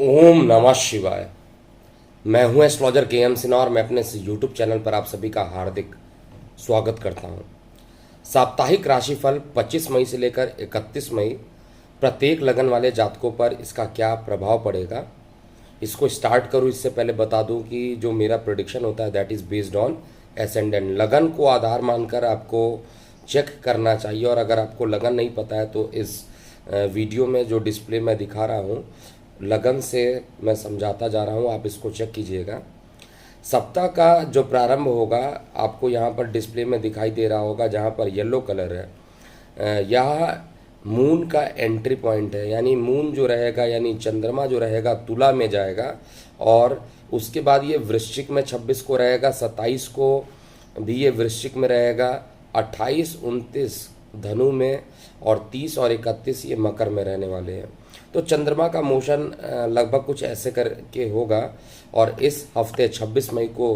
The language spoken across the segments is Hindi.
ओम नमः शिवाय। मैं हूं एस्ट्रोलॉजर के एम सिन्हा और मैं अपने इस यूट्यूब चैनल पर आप सभी का हार्दिक स्वागत करता हूं। साप्ताहिक राशिफल 25 मई से लेकर 31 मई प्रत्येक लगन वाले जातकों पर इसका क्या प्रभाव पड़ेगा, इसको स्टार्ट करूं इससे पहले बता दूं कि जो मेरा प्रेडिक्शन होता है that is based on ascendant. लगन को आधार मानकर आपको चेक करना चाहिए और अगर आपको लगन नहीं पता है तो इस वीडियो में जो डिस्प्ले मैं दिखा रहा हूं लगन से मैं समझाता जा रहा हूं, आप इसको चेक कीजिएगा। सप्ताह का जो प्रारंभ होगा आपको यहाँ पर डिस्प्ले में दिखाई दे रहा होगा, जहाँ पर येलो कलर है, यह मून का एंट्री पॉइंट है। यानी मून जो रहेगा यानी चंद्रमा जो रहेगा तुला में जाएगा और उसके बाद ये वृश्चिक में 26 को रहेगा, 27 को भी ये वृश्चिक में रहेगा, 28, 29 धनु में और 30 और 31 ये मकर में रहने वाले हैं। तो चंद्रमा का मोशन लगभग कुछ ऐसे करके होगा और इस हफ्ते 26 मई को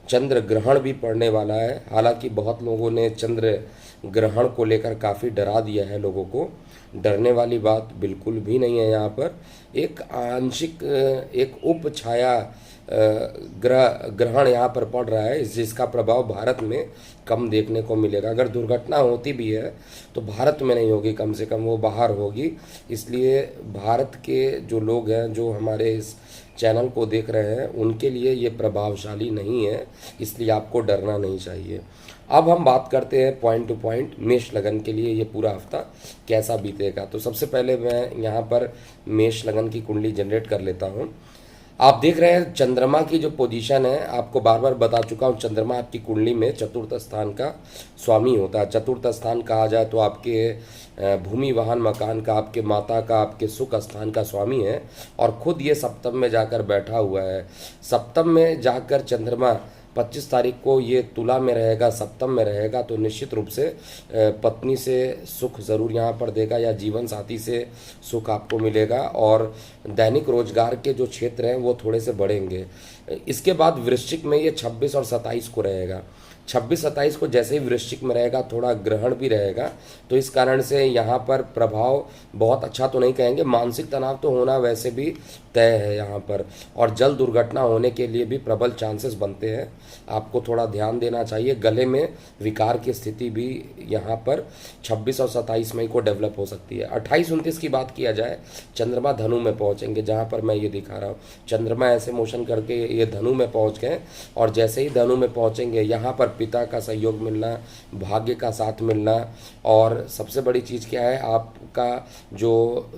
चंद्र ग्रहण भी पड़ने वाला है। हालांकि बहुत लोगों ने चंद्र ग्रहण को लेकर काफ़ी डरा दिया है लोगों को। डरने वाली बात बिल्कुल भी नहीं है। यहाँ पर एक आंशिक एक उप छाया ग्रहण यहाँ पर पड़ रहा है जिसका प्रभाव भारत में कम देखने को मिलेगा। अगर दुर्घटना होती भी है तो भारत में नहीं होगी, कम से कम वो बाहर होगी। इसलिए भारत के जो लोग हैं जो हमारे इस चैनल को देख रहे हैं उनके लिए ये प्रभावशाली नहीं है, इसलिए आपको डरना नहीं चाहिए। अब हम बात करते हैं पॉइंट टू पॉइंट मेष लगन के लिए ये पूरा हफ्ता कैसा बीतेगा। तो सबसे पहले मैं यहाँ पर मेष लगन की कुंडली जनरेट कर लेता हूँ। आप देख रहे हैं चंद्रमा की जो पोजीशन है, आपको बार बार बता चुका हूँ, चंद्रमा आपकी कुंडली में चतुर्थ स्थान का स्वामी होता है। चतुर्थ स्थान कहा जाए तो आपके भूमि वाहन मकान का, आपके माता का, आपके सुख स्थान का स्वामी है और खुद ये सप्तम में जाकर बैठा हुआ है। सप्तम में जाकर चंद्रमा 25 तारीख को ये तुला में रहेगा, सप्तम में रहेगा, तो निश्चित रूप से पत्नी से सुख ज़रूर यहाँ पर देगा या जीवन साथी से सुख आपको मिलेगा और दैनिक रोजगार के जो क्षेत्र हैं वो थोड़े से बढ़ेंगे। इसके बाद वृश्चिक में ये 26 और 27 को रहेगा। 26-27 को जैसे ही वृश्चिक में रहेगा थोड़ा ग्रहण भी रहेगा, तो इस कारण से यहाँ पर प्रभाव बहुत अच्छा तो नहीं कहेंगे, मानसिक तनाव तो होना वैसे भी तय है यहाँ पर और जल दुर्घटना होने के लिए भी प्रबल चांसेस बनते हैं। आपको थोड़ा ध्यान देना चाहिए। गले में विकार की स्थिति भी यहाँ पर 26 और 27 मई को डेवलप हो सकती है। 28-29 की बात किया जाए, चंद्रमा धनु में पहुँचेंगे, जहाँ पर मैं ये दिखा रहा हूँ। चंद्रमा ऐसे मोशन करके ये धनु में पहुँच गए और जैसे ही धनु में पहुँचेंगे यहाँ पर पिता का सहयोग मिलना, भाग्य का साथ मिलना और सबसे बड़ी चीज़ क्या है, आपका जो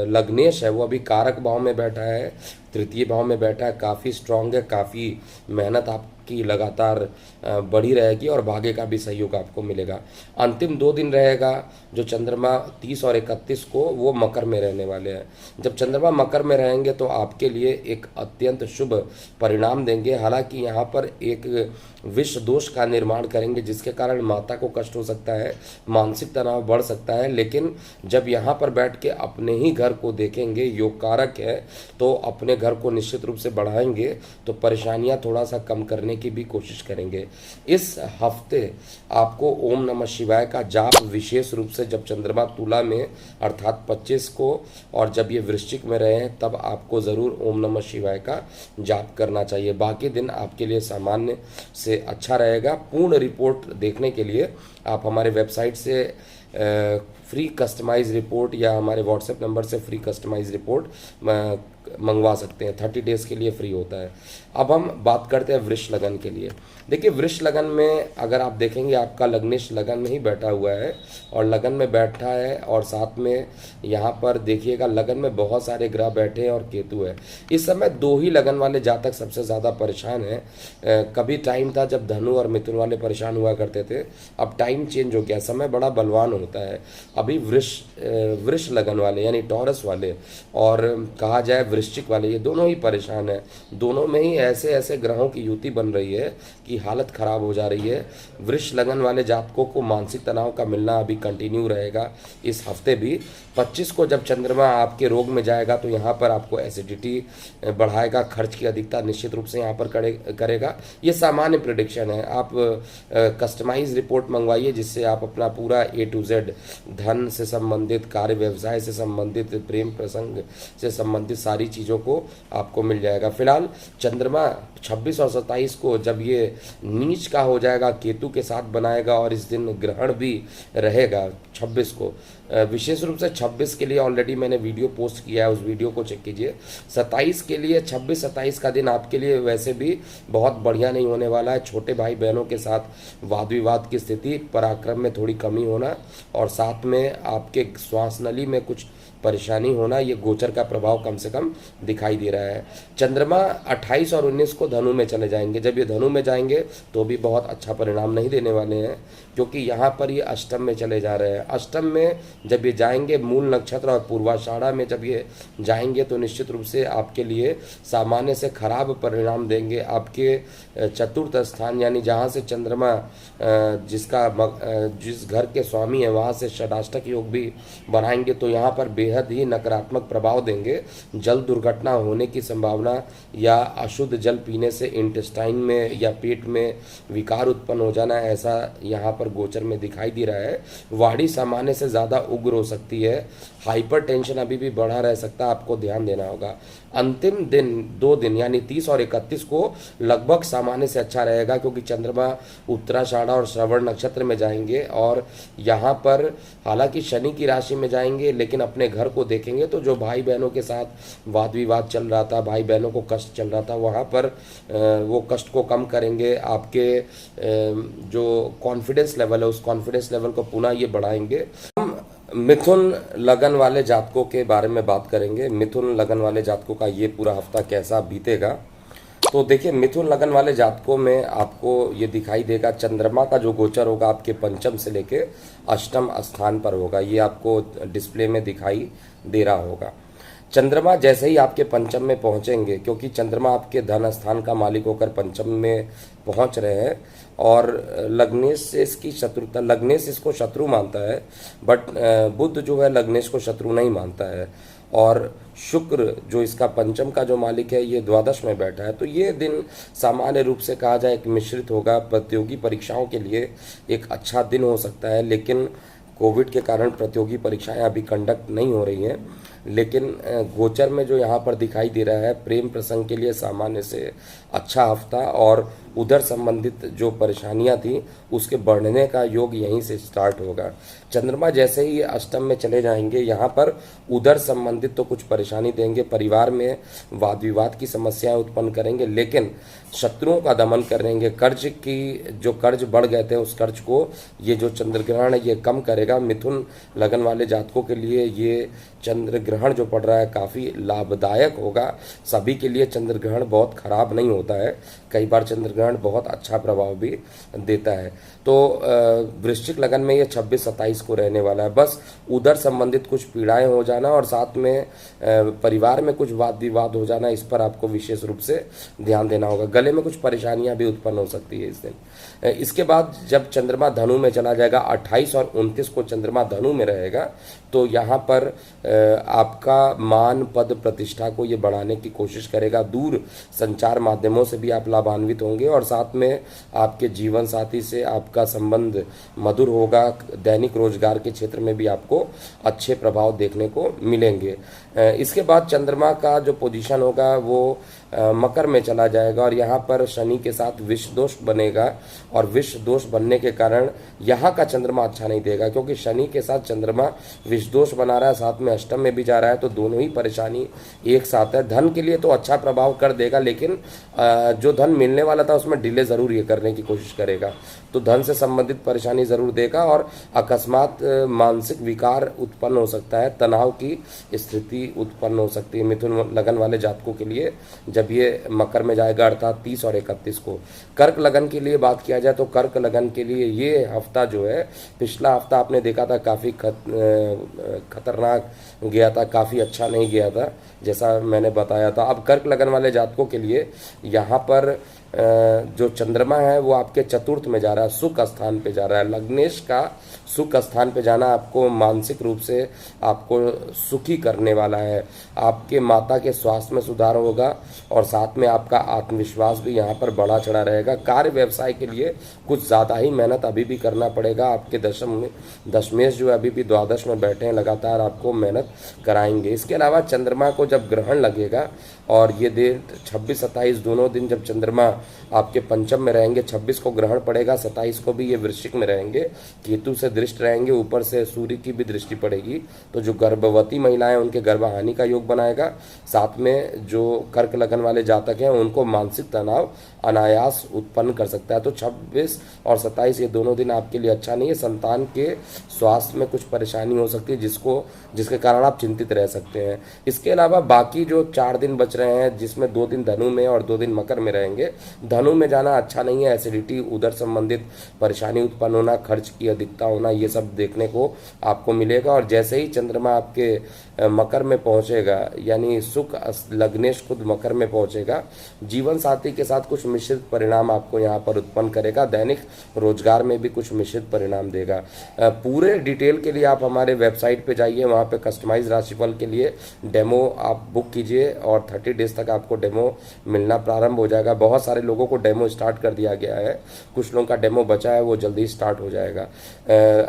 लग्नेश है वो अभी कारक भाव में बैठा है, तृतीय भाव में बैठा है, काफ़ी स्ट्रांग है, काफ़ी मेहनत आपकी लगातार बढ़ी रहेगी और भाग्य का भी सहयोग आपको मिलेगा। अंतिम 2 दिन रहेगा जो चंद्रमा 30 और 31 को वो मकर में रहने वाले हैं। जब चंद्रमा मकर में रहेंगे तो आपके लिए एक अत्यंत शुभ परिणाम देंगे। हालांकि यहाँ पर एक विष दोष का निर्माण करेंगे जिसके कारण माता को कष्ट हो सकता है, मानसिक तनाव बढ़ सकता है, लेकिन जब यहाँ पर बैठ के अपने ही घर को देखेंगे, योग कारक है, तो अपने घर को निश्चित रूप से बढ़ाएंगे तो परेशानियाँ थोड़ा सा कम करने की भी कोशिश करेंगे। इस हफ्ते आपको ओम नमः शिवाय का जाप विशेष रूप से जब चंद्रमा तुला में अर्थात 25 को और जब ये वृश्चिक में रहे हैं तब आपको ज़रूर ओम नमः शिवाय का जाप करना चाहिए। बाकी दिन आपके लिए सामान्य से अच्छा रहेगा। पूर्ण रिपोर्ट देखने के लिए आप हमारे वेबसाइट से फ्री कस्टमाइज रिपोर्ट या हमारे व्हाट्सएप नंबर से फ्री कस्टमाइज रिपोर्ट मंगवा सकते हैं। 30 डेज़ के लिए फ्री होता है। अब हम बात करते हैं वृष लगन के लिए। देखिए वृष लगन में अगर आप देखेंगे आपका लग्नेश लगन में ही बैठा हुआ है और लगन में बैठा है और साथ में यहाँ पर देखिएगा लगन में बहुत सारे ग्रह बैठे हैं और केतु है। इस समय 2 ही लगन वाले जातक सबसे ज़्यादा परेशान हैं। कभी टाइम था जब धनु और मिथुन वाले परेशान हुआ करते थे, अब टाइम चेंज हो गया, समय बड़ा बलवान होता है। अभी वृष लगन वाले यानी टॉरस वाले और कहा जाए वृश्चिक वाले, ये दोनों ही परेशान हैं। दोनों में ही ऐसे ऐसे ग्रहों की युति बन रही है कि हालत खराब हो जा रही है। वृष लगन वाले जातकों को मानसिक तनाव का मिलना अभी कंटिन्यू रहेगा इस हफ्ते भी। 25 को जब चंद्रमा आपके रोग में जाएगा तो यहाँ पर आपको एसिडिटी बढ़ाएगा, खर्च की अधिकता निश्चित रूप से यहाँ पर करेगा। ये सामान्य प्रेडिक्शन है। आप कस्टमाइज रिपोर्ट मंगवाइए जिससे आप अपना पूरा A to Z धन से संबंधित, कार्य व्यवसाय से संबंधित, प्रेम प्रसंग से संबंधित सारी सारी चीज़ों को आपको मिल जाएगा। फिलहाल चंद्रमा 26 और 27 को जब ये नीच का हो जाएगा, केतु के साथ बनाएगा और इस दिन ग्रहण भी रहेगा 26 को। विशेष रूप से 26 के लिए ऑलरेडी मैंने वीडियो पोस्ट किया है, उस वीडियो को चेक कीजिए। 27 के लिए 26-27 का दिन आपके लिए वैसे भी बहुत बढ़िया नहीं होने वाला है। छोटे भाई बहनों के साथ वाद विवाद की स्थिति, पराक्रम में थोड़ी कमी होना और साथ में आपके श्वास नली में कुछ परेशानी होना, ये गोचर का प्रभाव कम से कम दिखाई दे रहा है। चंद्रमा 28 और 19 को धनु में चले जाएंगे। जब ये धनु में जाएंगे तो भी बहुत अच्छा परिणाम नहीं देने वाले हैं, क्योंकि यहाँ पर ये अष्टम में चले जा रहे हैं। अष्टम में जब ये जाएंगे, मूल नक्षत्र और पूर्वाषाढ़ा में जब ये जाएंगे तो निश्चित रूप से आपके लिए सामान्य से खराब परिणाम देंगे। आपके चतुर्थ स्थान यानी जहाँ से चंद्रमा जिस घर के स्वामी है वहाँ से षडाष्टक योग भी बनाएंगे, तो यहाँ पर बेहद ही नकारात्मक प्रभाव देंगे। जल दुर्घटना होने की संभावना या अशुद्ध जल पीने से इंटेस्टाइन में या पेट में विकार उत्पन्न हो जाना, ऐसा यहाँ पर गोचर में दिखाई दे रहा है। वाणी सामान्य से ज़्यादा उग्र हो सकती है। हाइपर टेंशन अभी भी बढ़ा रह सकता है, आपको ध्यान देना होगा। अंतिम दिन 2 दिन यानी 30 और 31 को लगभग सामान्य से अच्छा रहेगा, क्योंकि चंद्रमा उत्तराषाढ़ा और श्रवण नक्षत्र में जाएंगे और यहाँ पर हालांकि शनि की राशि में जाएंगे, लेकिन अपने घर को देखेंगे तो जो भाई बहनों के साथ वाद विवाद चल रहा था, भाई बहनों को कष्ट चल रहा था, वहाँ पर वो कष्ट को कम करेंगे। आपके जो कॉन्फिडेंस लेवल है उस कॉन्फिडेंस लेवल को पुनः ये बढ़ाएंगे। मिथुन लगन वाले जातकों के बारे में बात करेंगे। मिथुन लगन वाले जातकों का ये पूरा हफ्ता कैसा बीतेगा, तो देखिए मिथुन लगन वाले जातकों में आपको ये दिखाई देगा, चंद्रमा का जो गोचर होगा आपके पंचम से लेके अष्टम स्थान पर होगा। ये आपको डिस्प्ले में दिखाई दे रहा होगा। चंद्रमा जैसे ही आपके पंचम में पहुंचेंगे, क्योंकि चंद्रमा आपके धन स्थान का मालिक होकर पंचम में पहुंच रहे हैं और लग्नेश से इसकी शत्रुता, लग्नेश इसको शत्रु मानता है, बट बुध जो है लग्नेश को शत्रु नहीं मानता है। और शुक्र जो इसका पंचम का जो मालिक है ये द्वादश में बैठा है। तो ये दिन सामान्य रूप से कहा जाए कि मिश्रित होगा। प्रतियोगी परीक्षाओं के लिए एक अच्छा दिन हो सकता है, लेकिन कोविड के कारण प्रतियोगी परीक्षाएं अभी कंडक्ट नहीं हो रही हैं। लेकिन गोचर में जो यहाँ पर दिखाई दे रहा है, प्रेम प्रसंग के लिए सामान्य से अच्छा हफ्ता और उधर संबंधित जो परेशानियां थी उसके बढ़ने का योग यहीं से स्टार्ट होगा। चंद्रमा जैसे ही अष्टम में चले जाएंगे, यहाँ पर उधर संबंधित तो कुछ परेशानी देंगे, परिवार में वाद विवाद की समस्याएं उत्पन्न करेंगे, लेकिन शत्रुओं का दमन करेंगे। जो कर्ज बढ़ गए थे उस कर्ज को ये जो चंद्र ग्रहण है ये कम करेगा। मिथुन लगन वाले जातकों के लिए ये चंद्र ग्रहण जो पड़ रहा है काफ़ी लाभदायक होगा। सभी के लिए चंद्र ग्रहण बहुत खराब नहीं होता है, कई बार चंद्र ग्रहण बहुत अच्छा प्रभाव भी देता है। तो वृश्चिक लगन में ये 26-27 को रहने वाला है। बस उधर संबंधित कुछ पीड़ाएं हो जाना और साथ में परिवार में कुछ वाद विवाद हो जाना, इस पर आपको विशेष रूप से ध्यान देना होगा। गले में कुछ परेशानियां भी उत्पन्न हो सकती है इस दिन। इसके बाद जब चंद्रमा धनु में चला जाएगा, 28 और 29 को चंद्रमा धनु में रहेगा, तो यहाँ पर आपका मान पद प्रतिष्ठा को ये बढ़ाने की कोशिश करेगा। दूर संचार माध्यमों से भी आप लाभान्वित होंगे और साथ में आपके जीवन साथी से आपका संबंध मधुर होगा। दैनिक रोजगार के क्षेत्र में भी आपको अच्छे प्रभाव देखने को मिलेंगे। इसके बाद चंद्रमा का जो पोजीशन होगा वो मकर में चला जाएगा और यहाँ पर शनि के साथ विष दोष बनेगा और विष दोष बनने के कारण यहाँ का चंद्रमा अच्छा नहीं देगा, क्योंकि शनि के साथ चंद्रमा विष दोष बना रहा है, साथ में अष्टम में भी जा रहा है, तो दोनों ही परेशानी एक साथ है। धन के लिए तो अच्छा प्रभाव कर देगा, लेकिन जो धन मिलने वाला था उसमें डिले ज़रूर ये करने की कोशिश करेगा, तो धन से संबंधित परेशानी ज़रूर देगा और अकस्मात मानसिक विकार उत्पन्न हो सकता है, तनाव की स्थिति उत्पन्न हो सकती है मिथुन लगन वाले जातकों के लिए जब ये मकर में जाएगा, अर्थात 30 और 31 को। कर्क लगन के लिए बात किया जाए तो कर्क लगन के लिए ये हफ्ता जो है, पिछला हफ्ता आपने देखा था काफ़ी खतरनाक गया था, काफ़ी अच्छा नहीं गया था जैसा मैंने बताया था। अब कर्क लगन वाले जातकों के लिए यहाँ पर जो चंद्रमा है वो आपके चतुर्थ में जा रहा है, सुख स्थान पे जा रहा है। लग्नेश का सुख स्थान पे जाना आपको मानसिक रूप से आपको सुखी करने वाला है। आपके माता के स्वास्थ्य में सुधार होगा और साथ में आपका आत्मविश्वास भी यहाँ पर बढ़ा चढ़ा रहेगा। कार्य व्यवसाय के लिए कुछ ज़्यादा ही मेहनत अभी भी करना पड़ेगा। आपके दशमेश जो अभी भी द्वादश में बैठे हैं, लगातार आपको मेहनत कराएंगे। इसके अलावा चंद्रमा को जब ग्रहण लगेगा और ये दिन 26-27 दोनों दिन जब चंद्रमा आपके पंचम में रहेंगे, 26 को ग्रहण पड़ेगा, 27 को भी ये वृश्चिक में रहेंगे, केतु से दृष्ट रहेंगे, ऊपर से सूर्य की भी दृष्टि पड़ेगी, तो जो गर्भवती महिलाएं उनके गर्भहानि का योग बनाएगा। साथ में जो कर्क लगन वाले जातक हैं उनको मानसिक तनाव अनायास उत्पन्न कर सकता है। तो 26 और 27 ये दोनों दिन आपके लिए अच्छा नहीं है। संतान के स्वास्थ्य में कुछ परेशानी हो सकती है जिसके कारण आप चिंतित रह सकते हैं। इसके अलावा बाकी जो 4 दिन बच रहे हैं, जिसमें 2 दिन धनु में और 2 दिन मकर में रहेंगे, धनु में जाना अच्छा नहीं है। एसिडिटी, उदर संबंधित परेशानी उत्पन्न होना, खर्च की अधिकता होना, ये सब देखने को आपको मिलेगा। और जैसे ही चंद्रमा आपके मकर में पहुंचेगा, यानी सुख लग्नेश खुद मकर में पहुंचेगा, जीवन साथी के साथ कुछ मिश्रित परिणाम आपको यहाँ पर उत्पन्न करेगा। दैनिक रोजगार में भी कुछ मिश्रित परिणाम देगा। पूरे डिटेल के लिए आप हमारे वेबसाइट पे जाइए, वहाँ पे कस्टमाइज राशिफल के लिए डेमो आप बुक कीजिए और 30 डेज तक आपको डेमो मिलना प्रारंभ हो जाएगा। बहुत सारे लोगों को डेमो स्टार्ट कर दिया गया है, कुछ लोगों का डेमो बचा है, वो जल्दी स्टार्ट हो जाएगा।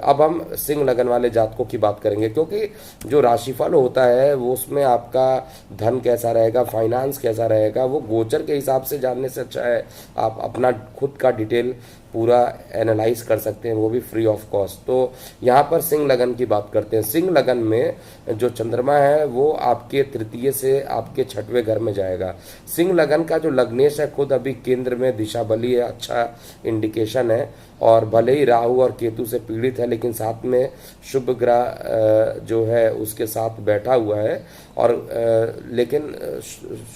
अब हम सिंह लगन वाले जातकों की बात करेंगे, क्योंकि जो राशिफल होता है वो उसमें आपका धन कैसा रहेगा, फाइनेंस कैसा रहेगा, वो गोचर के हिसाब से जानने से अच्छा है आप अपना खुद का डिटेल पूरा एनालाइज कर सकते हैं, वो भी फ्री ऑफ कॉस्ट। तो यहाँ पर सिंह लगन की बात करते हैं। सिंह लगन में जो चंद्रमा है वो आपके तृतीय से आपके 6वें घर में जाएगा। सिंह लगन का जो लग्नेश है खुद अभी केंद्र में दिशा बली है, अच्छा इंडिकेशन है। और भले ही राहु और केतु से पीड़ित है, लेकिन साथ में शुभ ग्रह जो है उसके साथ बैठा हुआ है। और लेकिन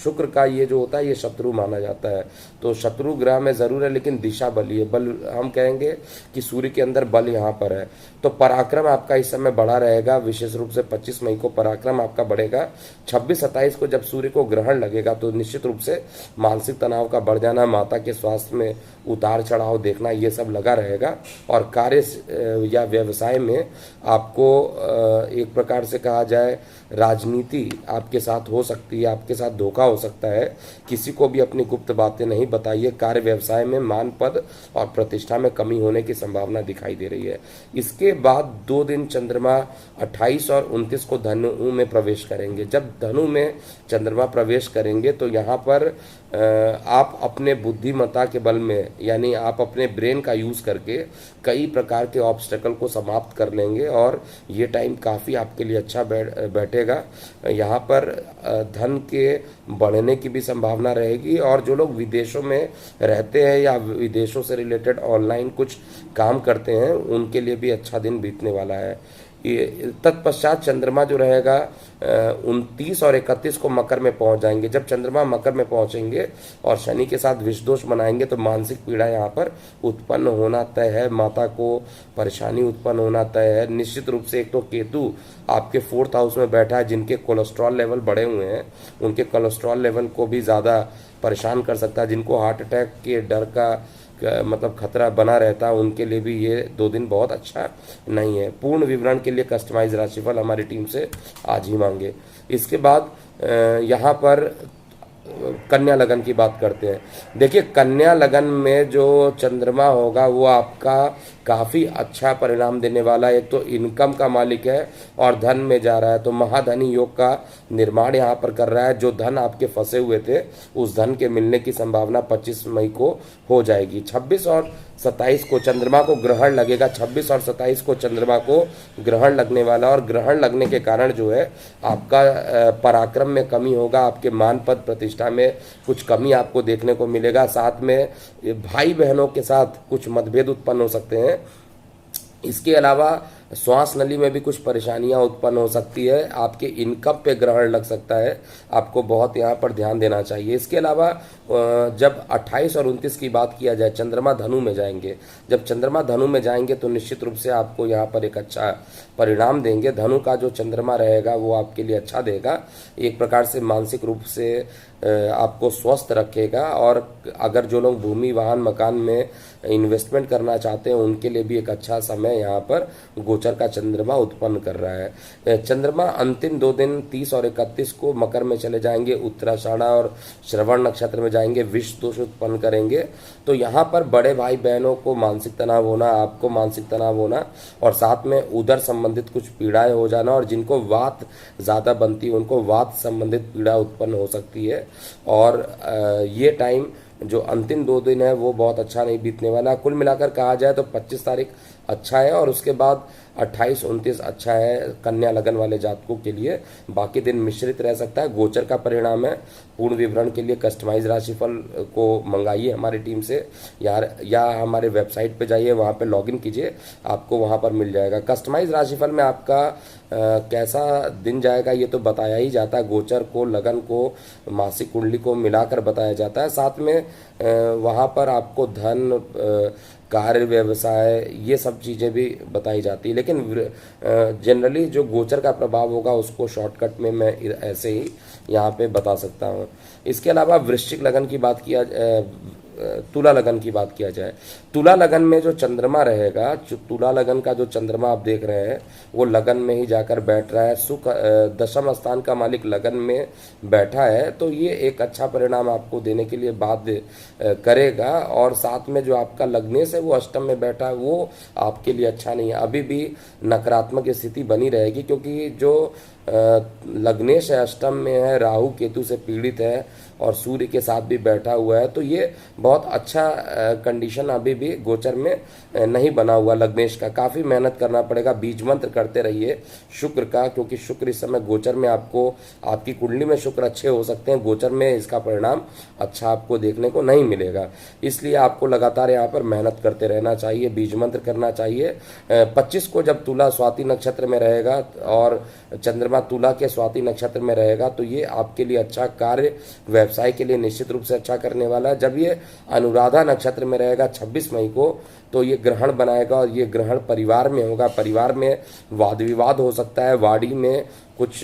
शुक्र का ये जो होता है ये शत्रु माना जाता है, तो शत्रु ग्रह में ज़रूर है, लेकिन दिशा बली है। बल हम कहेंगे कि सूर्य के अंदर बल यहाँ पर है। तो पराक्रम आपका इस समय बढ़ा रहेगा, विशेष रूप से 25 मई को पराक्रम आपका बढ़ेगा। 26-27 को जब सूर्य को ग्रहण लगेगा तो निश्चित रूप से मानसिक तनाव का बढ़ जाना, माता के स्वास्थ्य में उतार चढ़ाव देखना, ये सब लगा रहेगा। और कार्य या व्यवसाय में आपको एक प्रकार से कहा जाए राजनीति आपके साथ हो सकती है, आपके साथ धोखा हो सकता है। किसी को भी अपनी गुप्त बातें नहीं बताइए। कार्य व्यवसाय में मान, पद और प्रतिष्ठा में कमी होने की संभावना दिखाई दे रही है। इसके बाद 2 दिन चंद्रमा 28 और 29 को धनु में प्रवेश करेंगे। जब धनु में चंद्रमा प्रवेश करेंगे तो यहाँ पर आप अपने बुद्धिमत्ता के बल में, यानी आप अपने ब्रेन का यूज़ करके कई प्रकार के ऑब्स्टेकल को समाप्त कर लेंगे और ये टाइम काफ़ी आपके लिए अच्छा बैठेगा। यहाँ पर धन के बढ़ने की भी संभावना रहेगी। और जो लोग विदेशों में रहते हैं या विदेशों से रिलेटेड ऑनलाइन कुछ काम करते हैं, उनके लिए भी अच्छा दिन बीतने वाला है। तत्पश्चात चंद्रमा जो रहेगा 29 और 31 को मकर में पहुंच जाएंगे। जब चंद्रमा मकर में पहुंचेंगे और शनि के साथ विषदोष बनाएंगे तो मानसिक पीड़ा यहाँ पर उत्पन्न होना तय है, माता को परेशानी उत्पन्न होना तय है। निश्चित रूप से एक तो केतु आपके 4th हाउस में बैठा है, जिनके कोलेस्ट्रॉल लेवल बढ़े हुए हैं उनके कोलेस्ट्रॉल लेवल को भी ज़्यादा परेशान कर सकता है। जिनको हार्ट अटैक के डर का मतलब खतरा बना रहता है, उनके लिए भी ये 2 दिन बहुत अच्छा नहीं है। पूर्ण विवरण के लिए कस्टमाइज राशिफल हमारी टीम से आज ही मांगे। इसके बाद यहाँ पर कन्या लगन की बात करते हैं। देखिए, कन्या लगन में जो चंद्रमा होगा वो आपका काफ़ी अच्छा परिणाम देने वाला है। एक तो इनकम का मालिक है और धन में जा रहा है, तो महाधनी योग का निर्माण यहाँ पर कर रहा है। जो धन आपके फंसे हुए थे उस धन के मिलने की संभावना 25 मई को हो जाएगी। 26 और 27 को चंद्रमा को ग्रहण लगेगा। 26 और 27 को चंद्रमा को ग्रहण लगने वाला, और ग्रहण लगने के कारण जो है आपका पराक्रम में कमी होगा, आपके मान, पद, प्रतिष्ठा में कुछ कमी आपको देखने को मिलेगा। साथ में भाई बहनों के साथ कुछ मतभेद उत्पन्न हो सकते हैं। इसके अलावा श्वास नली में भी कुछ परेशानियां उत्पन्न हो सकती है। आपके इनकम पे ग्रहण लग सकता है, आपको बहुत यहाँ पर ध्यान देना चाहिए। इसके अलावा जब 28 और 29 की बात किया जाए, चंद्रमा धनु में जाएंगे। जब चंद्रमा धनु में जाएंगे तो निश्चित रूप से आपको यहाँ पर एक अच्छा परिणाम देंगे। धनु का जो चंद्रमा रहेगा वो आपके लिए अच्छा देगा, एक प्रकार से मानसिक रूप से आपको स्वस्थ रखेगा। और अगर जो लोग भूमि, वाहन, मकान में इन्वेस्टमेंट करना चाहते हैं उनके लिए भी एक अच्छा समय यहाँ पर गोचर गोचर का चंद्रमा उत्पन्न कर रहा है। चंद्रमा अंतिम 2 दिन 30 और 31 को मकर में चले जाएंगे, उत्तराषाढ़ा और श्रवण नक्षत्र में जाएंगे, विष दोष उत्पन्न करेंगे। तो यहाँ पर बड़े भाई बहनों को मानसिक तनाव होना, आपको मानसिक तनाव होना और साथ में उदर संबंधित कुछ पीड़ाएं हो जाना, और जिनको वात ज़्यादा बनती है उनको वात संबंधित पीड़ा उत्पन्न हो सकती है। और ये टाइम जो अंतिम 2 दिन है वो बहुत अच्छा नहीं बीतने वाला। कुल मिलाकर कहा जाए तो 25 तारीख अच्छा है और उसके बाद 28-29 अच्छा है कन्या लगन वाले जातकों के लिए। बाकी दिन मिश्रित रह सकता है। गोचर का परिणाम है। पूर्ण विवरण के लिए कस्टमाइज राशिफल को मंगाइए हमारी टीम से या हमारे वेबसाइट पे जाइए, वहाँ पे लॉगिन कीजिए, आपको वहाँ पर मिल जाएगा। कस्टमाइज राशिफल में आपका कैसा दिन जाएगा ये तो बताया ही जाता है। गोचर को, लगन को, मासिक कुंडली को मिलाकर बताया जाता है। साथ में वहाँ पर आपको धन, कार्य, व्यवसाय, ये सब चीज़ें भी बताई जाती है। लेकिन जनरली जो गोचर का प्रभाव होगा उसको शॉर्टकट में मैं ऐसे ही यहाँ पे बता सकता हूँ। इसके अलावा वृश्चिक लगन की बात किया, तुला लगन की बात किया जाए, तुला लगन में जो चंद्रमा रहेगा, तुला लगन का जो चंद्रमा आप देख रहे हैं वो लगन में ही जाकर बैठ रहा है। सुख दशम स्थान का मालिक लगन में बैठा है, तो ये एक अच्छा परिणाम आपको देने के लिए बाध्य करेगा। और साथ में जो आपका लग्नेश है वो अष्टम में बैठा है, वो आपके लिए अच्छा नहीं है। अभी भी नकारात्मक स्थिति बनी रहेगी, क्योंकि जो लग्नेश है अष्टम में है, राहु केतु से पीड़ित है और सूर्य के साथ भी बैठा हुआ है। तो ये बहुत अच्छा कंडीशन अभी भी गोचर में नहीं बना हुआ लग्नेश का। काफ़ी मेहनत करना पड़ेगा। बीज मंत्र करते रहिए शुक्र का, क्योंकि शुक्र इस समय गोचर में आपको, आपकी कुंडली में शुक्र अच्छे हो सकते हैं, गोचर में इसका परिणाम अच्छा आपको देखने को नहीं मिलेगा। इसलिए आपको लगातार यहाँ पर मेहनत करते रहना चाहिए, बीज मंत्र करना चाहिए। 25 को जब तुला स्वाति नक्षत्र में रहेगा और चंद्रमा तुला के स्वाति नक्षत्र में रहेगा, तो ये आपके लिए अच्छा, कार्य व्यवसाय के लिए निश्चित रूप से अच्छा करने वाला है। जब ये अनुराधा नक्षत्र में रहेगा 26 मई को, तो ये ग्रहण बनाएगा और ये ग्रहण परिवार में होगा। परिवार में वाद विवाद हो सकता है, वाड़ी में कुछ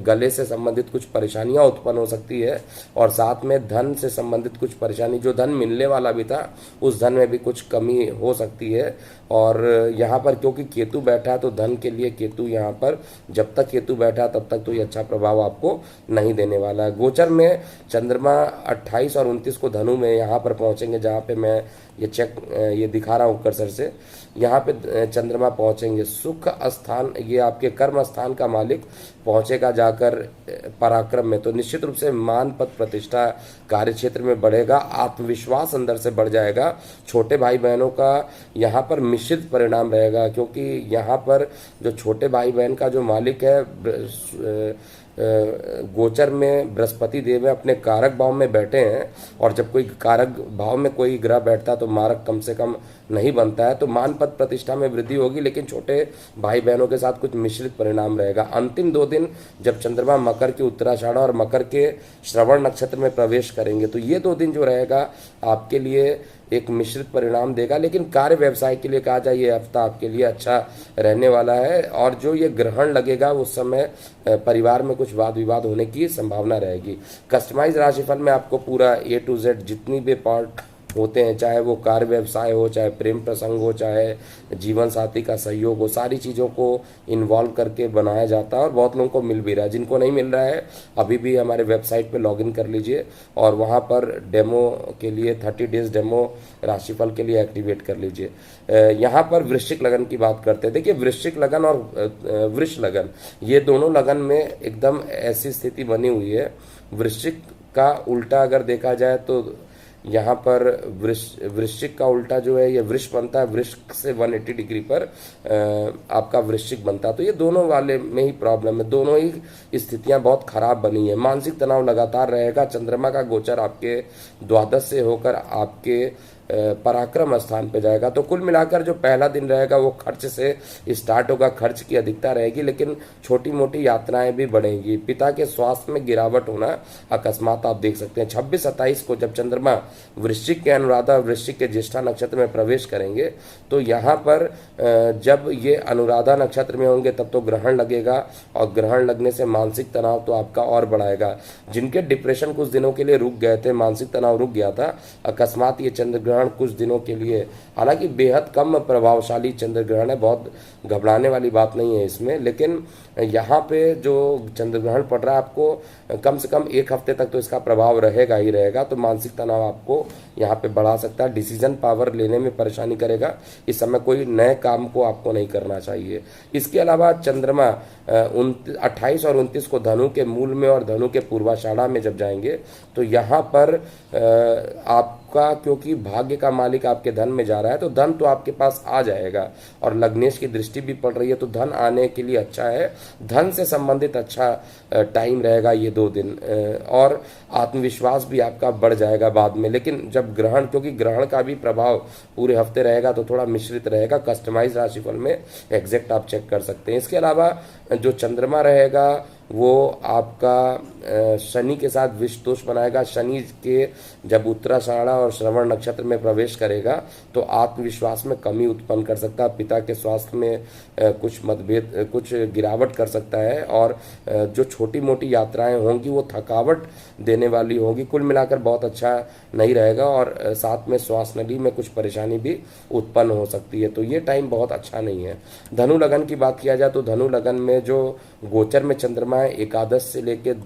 गले से संबंधित कुछ परेशानियां उत्पन्न हो सकती है, और साथ में धन से संबंधित कुछ परेशानी, जो धन मिलने वाला भी था उस धन में भी कुछ कमी हो सकती है। और यहाँ पर क्योंकि केतु बैठा है तो धन के लिए केतु यहाँ पर, जब तक केतु बैठा तब तक तो ये अच्छा प्रभाव आपको नहीं देने वाला है। गोचर में चंद्रमा 28 और 29 को धनु में यहाँ पर पहुँचेंगे, जहाँ पे मैं ये दिखा रहा हूँ कर्सर से, यहाँ पे चंद्रमा पहुँचेंगे। सुख स्थान, ये आपके कर्म स्थान का मालिक पहुँचेगा जाकर पराक्रम में, तो निश्चित रूप से मान पद प्रतिष्ठा कार्य क्षेत्र में बढ़ेगा, आत्मविश्वास अंदर से बढ़ जाएगा। छोटे भाई बहनों का यहाँ पर मिश्रित परिणाम रहेगा, क्योंकि यहाँ पर जो छोटे भाई बहन का जो मालिक है गोचर में बृहस्पति देव है, अपने कारक भाव में बैठे हैं, और जब कोई कारक भाव में कोई ग्रह बैठता है तो मारक कम से कम नहीं बनता है, तो मान पद प्रतिष्ठा में वृद्धि होगी। लेकिन छोटे भाई बहनों के साथ कुछ मिश्रित परिणाम रहेगा। अंतिम 2 दिन जब चंद्रमा मकर के उत्तराषाढ़ और मकर के श्रवण नक्षत्र में प्रवेश करेंगे, तो ये 2 दिन जो रहेगा आपके लिए एक मिश्रित परिणाम देगा। लेकिन कार्य व्यवसाय के लिए कहा जाए ये हफ्ता आपके लिए अच्छा रहने वाला है। और जो ये ग्रहण लगेगा उस समय परिवार में कुछ वाद विवाद होने की संभावना रहेगी। कस्टमाइज राशिफल में आपको पूरा A to Z जितनी भी पार्ट होते हैं, चाहे वो कार्य व्यवसाय हो, चाहे प्रेम प्रसंग हो, चाहे जीवन साथी का सहयोग हो, सारी चीज़ों को इन्वॉल्व करके बनाया जाता है और बहुत लोगों को मिल भी रहा है। जिनको नहीं मिल रहा है अभी भी हमारे वेबसाइट पे लॉगिन कर लीजिए और वहाँ पर डेमो के लिए 30 डेज डेमो राशिफल के लिए एक्टिवेट कर लीजिए। यहाँ पर वृश्चिक लगन की बात करते हैं। देखिए, वृश्चिक लगन और वृष लगन, ये दोनों लगन में एकदम ऐसी स्थिति बनी हुई है। वृश्चिक का उल्टा अगर देखा जाए तो यहाँ पर वृश्चिक का उल्टा जो है ये वृष बनता है, वृश्चिक से 180 डिग्री पर आपका वृश्चिक बनता है। तो ये दोनों वाले में ही प्रॉब्लम है, दोनों ही स्थितियाँ बहुत खराब बनी है। मानसिक तनाव लगातार रहेगा। चंद्रमा का गोचर आपके द्वादश से होकर आपके पराक्रम स्थान पे जाएगा। तो कुल मिलाकर जो पहला दिन रहेगा वो खर्च से स्टार्ट होगा, खर्च की अधिकता रहेगी, लेकिन छोटी मोटी यात्राएं भी बढ़ेंगी। पिता के स्वास्थ्य में गिरावट होना अकस्मात आप देख सकते हैं। 26-27 को जब चंद्रमा वृश्चिक के अनुराधा, वृश्चिक के ज्येष्ठा नक्षत्र में प्रवेश करेंगे, तो यहाँ पर जब ये अनुराधा नक्षत्र में होंगे तब तो ग्रहण लगेगा, और ग्रहण लगने से मानसिक तनाव तो आपका और बढ़ाएगा। जिनके डिप्रेशन कुछ दिनों के लिए रुक गए थे, मानसिक तनाव रुक गया था, अकस्मात ये चंद्र ग्रहण ग्रहण कुछ दिनों के लिए, हालांकि बेहद कम प्रभावशाली चंद्र ग्रहण है, बहुत घबराने वाली बात नहीं है इसमें, लेकिन यहाँ पे जो चंद्र ग्रहण पड़ रहा है आपको कम से कम 1 हफ्ते तक तो इसका प्रभाव रहेगा ही रहेगा। तो मानसिक तनाव आपको यहाँ पे बढ़ा सकता है, डिसीजन पावर लेने में परेशानी करेगा। इस समय कोई नए काम को आपको नहीं करना चाहिए। इसके अलावा चंद्रमा 28 और 29 को धनु के मूल में और धनु के पूर्वाषाढ़ा में जब जाएंगे तो यहाँ पर आपका, क्योंकि भाग्य का मालिक आपके धन में जा रहा है तो धन तो आपके पास आ जाएगा, और लग्नेश की दृष्टि भी पड़ रही है तो धन आने के लिए अच्छा है। धन से संबंधित अच्छा टाइम रहेगा ये 2 दिन, और आत्मविश्वास भी आपका बढ़ जाएगा बाद में। लेकिन जब ग्रहण, क्योंकि ग्रहण का भी प्रभाव पूरे हफ्ते रहेगा तो थोड़ा मिश्रित रहेगा। कस्टमाइज राशिफल में एग्जैक्ट आप चेक कर सकते हैं। इसके अलावा जो चंद्रमा रहेगा वो आपका शनि के साथ विषदोष बनाएगा। शनि के जब उत्तराषाढ़ा और श्रवण नक्षत्र में प्रवेश करेगा तो आत्मविश्वास में कमी उत्पन्न कर सकता है, पिता के स्वास्थ्य में कुछ मतभेद, कुछ गिरावट कर सकता है, और जो छोटी मोटी यात्राएं होंगी वो थकावट देने वाली होगी। कुल मिलाकर बहुत अच्छा नहीं रहेगा, और साथ में श्वास नली में कुछ परेशानी भी उत्पन्न हो सकती है। तो ये टाइम बहुत अच्छा नहीं है। धनु लगन की बात किया जाए तो धनु लगन में जो गोचर में चंद्रमा है, एकादश से लेके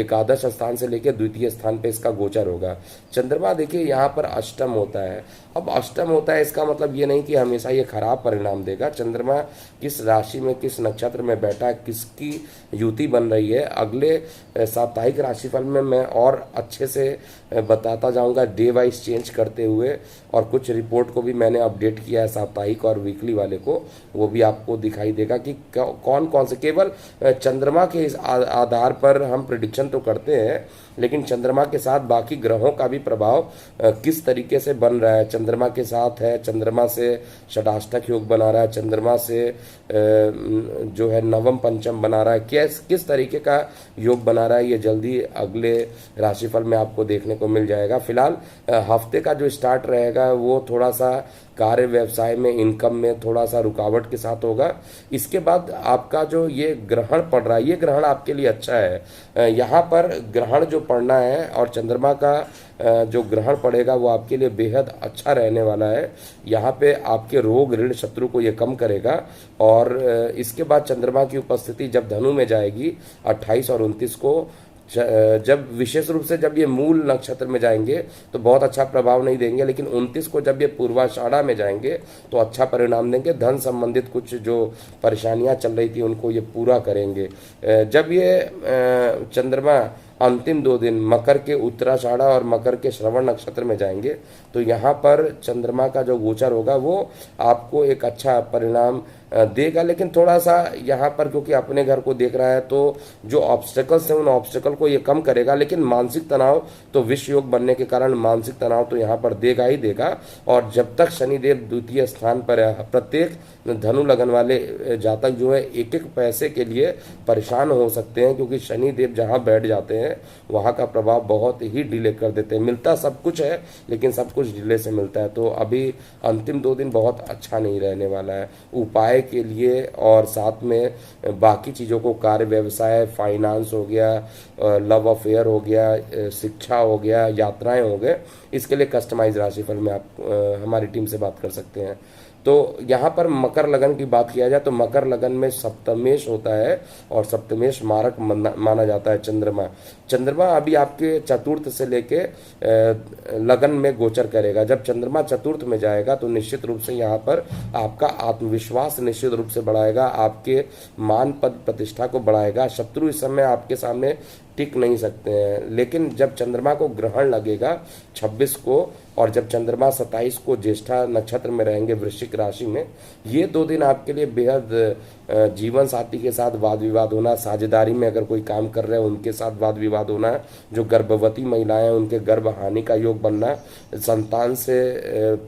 एकादश स्थान से लेकर द्वितीय स्थान पे इसका गोचर होगा। चंद्रमा देखिए यहाँ पर अष्टम होता है। अब अष्टम होता है इसका मतलब ये नहीं कि हमेशा ये खराब परिणाम देगा। चंद्रमा किस राशि में, किस नक्षत्र में बैठा है, किसकी युति बन रही है, अगले साप्ताहिक राशिफल में मैं और अच्छे से बताता जाऊंगा, डे वाइज चेंज करते हुए, और कुछ रिपोर्ट को भी मैंने अपडेट किया है साप्ताहिक और वीकली वाले को, वो भी आपको दिखाई देगा कि कौन कौन से, केवल चंद्रमा के इस आधार पर हम प्रिडिक्शन तो करते हैं, लेकिन चंद्रमा के साथ बाकी ग्रहों का भी प्रभाव किस तरीके से बन रहा है। चंद्रमा के साथ है, चंद्रमा से षडाष्टक योग बना रहा है, चंद्रमा से जो है नवम पंचम बना रहा है, किस तरीके का योग बना रहा है, ये जल्दी अगले राशिफल में आपको देखने को मिल जाएगा। फिलहाल हफ्ते का जो स्टार्ट रहेगा वो थोड़ा सा कार्य व्यवसाय में, इनकम में थोड़ा सा रुकावट के साथ होगा। इसके बाद आपका जो ये ग्रहण पड़ रहा है, ये ग्रहण आपके लिए अच्छा है। यहाँ पर ग्रहण जो पड़ना है और चंद्रमा का जो ग्रहण पड़ेगा वो आपके लिए बेहद अच्छा रहने वाला है। यहाँ पे आपके रोग, ऋण, शत्रु को ये कम करेगा। और इसके बाद चंद्रमा की उपस्थिति जब धनु में जाएगी 28 और 29 को, जब विशेष रूप से जब ये मूल नक्षत्र में जाएंगे तो बहुत अच्छा प्रभाव नहीं देंगे, लेकिन 29 को जब ये पूर्वाषाढ़ा में जाएंगे तो अच्छा परिणाम देंगे। धन संबंधित कुछ जो परेशानियां चल रही थी उनको ये पूरा करेंगे। जब ये चंद्रमा अंतिम 2 दिन मकर के उत्तराषाढ़ा और मकर के श्रवण नक्षत्र में जाएंगे तो यहाँ पर चंद्रमा का जो गोचर होगा वो आपको एक अच्छा परिणाम देगा। लेकिन थोड़ा सा यहाँ पर, क्योंकि अपने घर को देख रहा है तो जो ऑब्स्टेकल्स हैं उन ऑब्स्टेकल को ये कम करेगा। लेकिन मानसिक तनाव तो विष योग बनने के कारण मानसिक तनाव तो यहाँ पर देगा ही देगा। और जब तक शनिदेव द्वितीय स्थान पर है, प्रत्येक धनु लगन वाले जातक जो है एक एक पैसे के लिए परेशान हो सकते हैं, क्योंकि शनिदेव जहाँ बैठ जाते हैं वहाँ का प्रभाव बहुत ही डिले कर देते हैं। मिलता सब कुछ है लेकिन सब कुछ डिले से मिलता है। तो अभी अंतिम 2 दिन बहुत अच्छा नहीं रहने वाला है उपाय के लिए, और साथ में बाकी चीज़ों को, कार्य व्यवसाय, फाइनेंस हो गया, लव अफेयर हो गया, शिक्षा हो गया, यात्राएं हो गए, इसके लिए कस्टमाइज राशिफल में आप हमारी टीम से बात कर सकते हैं। तो यहाँ पर मकर लगन की बात किया जाए तो मकर लगन में सप्तमेश होता है और सप्तमेश मारक माना जाता है। चंद्रमा अभी आपके चतुर्थ से लेके लगन में गोचर करेगा। जब चंद्रमा चतुर्थ में जाएगा तो निश्चित रूप से यहाँ पर आपका आत्मविश्वास निश्चित रूप से बढ़ाएगा, आपके मान पद प्रतिष्ठा को बढ़ाएगा। शत्रु इस समय आपके सामने टिक नहीं सकते हैं। लेकिन जब चंद्रमा को ग्रहण लगेगा 26 को, और जब चंद्रमा 27 को ज्येष्ठा नक्षत्र में रहेंगे वृश्चिक राशि में, ये 2 दिन आपके लिए बेहद, जीवन साथी के साथ वाद विवाद होना, साझेदारी में अगर कोई काम कर रहे हैं उनके साथ वाद विवाद होना, जो गर्भवती महिलाएं उनके गर्भ हानि का योग बनना, संतान से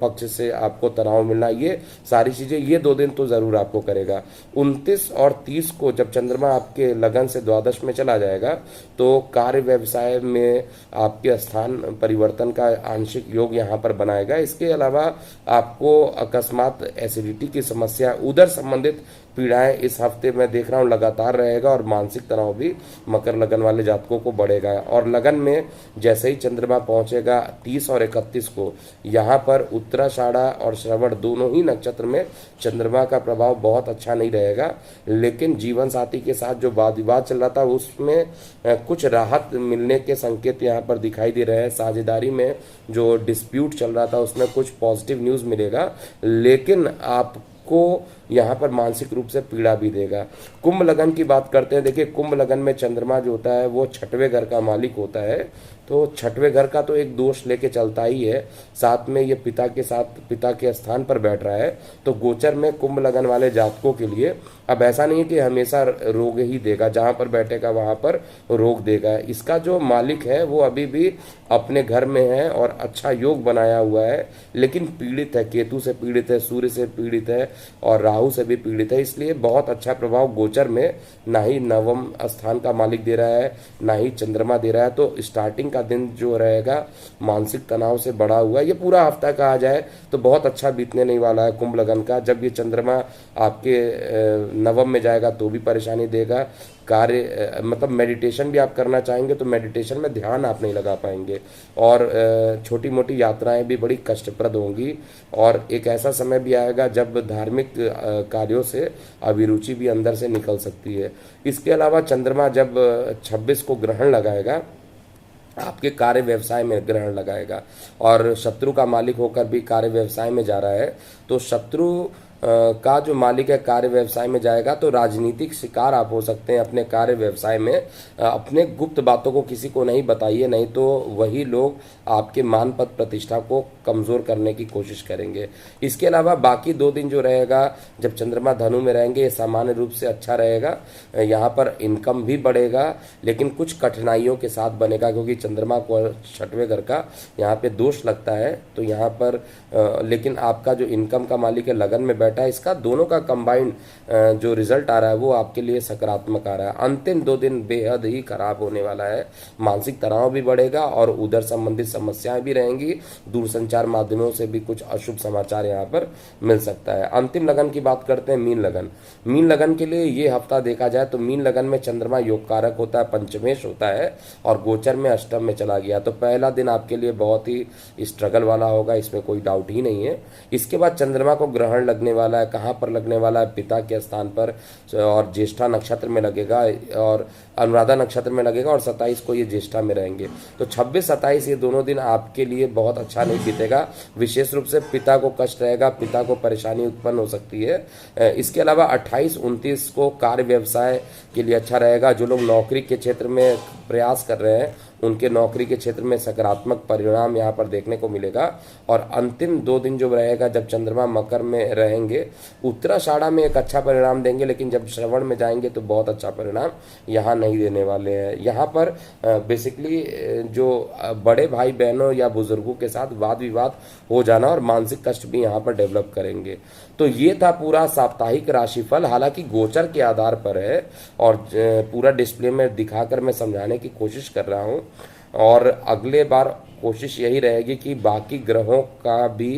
पक्ष से आपको तनाव मिलना, ये सारी चीज़ें ये 2 दिन तो ज़रूर आपको करेगा। 29 और 30 को जब चंद्रमा आपके लगन से द्वादश में चला जाएगा तो कार्य व्यवसाय में आपके स्थान परिवर्तन का आंशिक योग यहाँ पर बनाएगा। इसके अलावा आपको अकस्मात एसिडिटी की समस्या, उदर संबंधित पीड़ाएं इस हफ्ते मैं देख रहा हूँ लगातार रहेगा, और मानसिक तनाव भी मकर लगन वाले जातकों को बढ़ेगा। और लगन में जैसे ही चंद्रमा पहुंचेगा 30 और 31 को, यहाँ पर उत्तराषाढ़ा और श्रवण दोनों ही नक्षत्र में चंद्रमा का प्रभाव बहुत अच्छा नहीं रहेगा। लेकिन जीवन साथी के साथ जो वाद विवाद चल रहा था उसमें कुछ राहत मिलने के संकेत यहाँ पर दिखाई दे रहे हैं। साझेदारी में जो डिस्प्यूट चल रहा था उसमें कुछ पॉजिटिव न्यूज़ मिलेगा, लेकिन आपको यहाँ पर मानसिक रूप से पीड़ा भी देगा। कुंभ लगन की बात करते हैं। देखिए, कुंभ लगन में चंद्रमा जो होता है वो छठवें घर का मालिक होता है, तो छठवें घर का तो एक दोष लेके चलता ही है, साथ में ये पिता के साथ पिता के स्थान पर बैठ रहा है। तो गोचर में कुंभ लगन वाले जातकों के लिए अब ऐसा नहीं है कि हमेशा रोग ही देगा, जहाँ पर बैठेगा वहाँ पर रोग देगा। इसका जो मालिक है वो अभी भी अपने घर में है और अच्छा योग बनाया हुआ है, लेकिन पीड़ित है, केतु से पीड़ित है, सूर्य से पीड़ित है और राहु से भी पीड़ित है। इसलिए बहुत अच्छा प्रभाव गोचर में ना ही नवम स्थान का मालिक दे रहा है, ना ही चंद्रमा दे रहा है। तो स्टार्टिंग का दिन जो रहेगा मानसिक तनाव से बड़ा हुआ है। ये पूरा हफ्ता कहा जाए तो बहुत अच्छा बीतने नहीं वाला है कुंभ लगन का। जब ये चंद्रमा आपके नवम में जाएगा तो भी परेशानी देगा। कार्य मतलब मेडिटेशन भी आप करना चाहेंगे तो मेडिटेशन में ध्यान आप नहीं लगा पाएंगे, और छोटी मोटी यात्राएं भी बड़ी कष्टप्रद होंगी। और एक ऐसा समय भी आएगा जब धार्मिक कार्यों से अभिरुचि भी अंदर से निकल सकती है। इसके अलावा चंद्रमा जब 26 को ग्रहण लगाएगा, आपके कार्य व्यवसाय में ग्रहण लगाएगा, और शत्रु का मालिक होकर भी कार्य व्यवसाय में जा रहा है। तो शत्रु का जो मालिक है कार्य व्यवसाय में जाएगा तो राजनीतिक शिकार आप हो सकते हैं अपने कार्य व्यवसाय में। अपने गुप्त बातों को किसी को नहीं बताइए, नहीं तो वही लोग आपके मान पद प्रतिष्ठा को कमज़ोर करने की कोशिश करेंगे। इसके अलावा बाकी 2 दिन जो रहेगा जब चंद्रमा धनु में रहेंगे ये सामान्य रूप से अच्छा रहेगा। यहाँ पर इनकम भी बढ़ेगा, लेकिन कुछ कठिनाइयों के साथ बनेगा, क्योंकि चंद्रमा को छठवें घर का यहाँ पे दोष लगता है। तो यहाँ पर लेकिन आपका जो इनकम का मालिक है लगन में बैठा है, इसका दोनों का कंबाइंड जो रिजल्ट आ रहा है वो आपके लिए सकारात्मक आ रहा है। अंतिम 2 दिन बेहद ही खराब होने वाला है। मानसिक तनाव भी बढ़ेगा और उधर संबंधित समस्याएं भी रहेंगी। दूरसंचार माध्यमों से भी कुछ अशुभ समाचार यहाँ पर मिल सकता है। अंतिम लगन की बात करते हैं, मीन लगन। मीन लगन के लिए ये हफ्ता देखा जाए तो मीन लगन में चंद्रमा योग कारक होता है, पंचमेश होता है, और गोचर में अष्टम में चला गया। तो पहला दिन आपके लिए बहुत ही स्ट्रगल वाला होगा, इसमें कोई डाउट ही नहीं है। इसके बाद चंद्रमा को ग्रहण लगने वाला है। कहाँ पर लगने वाला है? पिता के स्थान पर, और ज्येष्ठा नक्षत्र में लगेगा और अनुराधा नक्षत्र में लगेगा, और 27 को ये ज्येष्ठा में रहेंगे। तो 26-27 ये दोनों दिन आपके लिए बहुत अच्छा नहीं बीतेगा। विशेष रूप से पिता को कष्ट रहेगा, पिता को परेशानी उत्पन्न हो सकती है। इसके अलावा 28-29 को कार्य व्यवसाय के लिए अच्छा रहेगा। जो लोग नौकरी के क्षेत्र में प्रयास कर रहे हैं उनके नौकरी के क्षेत्र में सकारात्मक परिणाम यहाँ पर देखने को मिलेगा। और अंतिम 2 दिन जो रहेगा जब चंद्रमा मकर में रहेंगे, उत्तराषाढ़ा में एक अच्छा परिणाम देंगे, लेकिन जब श्रवण में जाएंगे तो बहुत अच्छा परिणाम यहाँ नहीं देने वाले हैं। यहाँ पर बेसिकली जो बड़े भाई बहनों या बुजुर्गों के साथ वाद विवाद हो जाना और मानसिक कष्ट भी यहाँ पर डेवलप करेंगे। तो ये था पूरा साप्ताहिक राशिफल, हालांकि गोचर के आधार पर है और पूरा डिस्प्ले में दिखाकर मैं समझाने की कोशिश कर रहा हूँ। और अगले बार कोशिश यही रहेगी कि बाकी ग्रहों का भी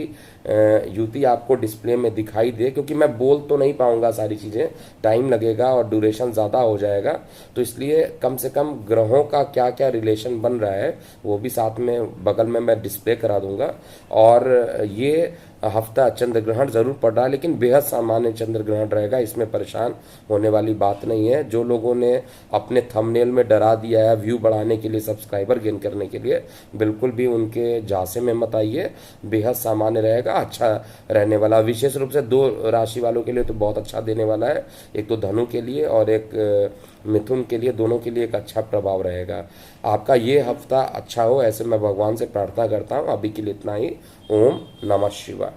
युति आपको डिस्प्ले में दिखाई दे, क्योंकि मैं बोल तो नहीं पाऊंगा सारी चीज़ें, टाइम लगेगा और ड्यूरेशन ज़्यादा हो जाएगा। तो इसलिए कम से कम ग्रहों का क्या क्या रिलेशन बन रहा है वो भी साथ में बगल में मैं डिस्प्ले करा दूंगा। और ये हफ्ता चंद्र ग्रहण जरूर पड़ रहा है, लेकिन बेहद सामान्य चंद्र ग्रहण रहेगा, इसमें परेशान होने वाली बात नहीं है। जो लोगों ने अपने थंबनेल में डरा दिया है व्यू बढ़ाने के लिए, सब्सक्राइबर गेन करने के लिए, बिल्कुल भी उनके झांसे में मत आइए। बेहद सामान्य रहेगा, अच्छा रहने वाला। विशेष रूप से 2 राशि वालों के लिए तो बहुत अच्छा देने वाला है, एक तो धनु के लिए और एक मिथुन के लिए, दोनों के लिए एक अच्छा प्रभाव रहेगा। आपका ये हफ्ता अच्छा हो ऐसे मैं भगवान से प्रार्थना करता हूँ। अभी के लिए इतना ही। ओम नमः शिवाय।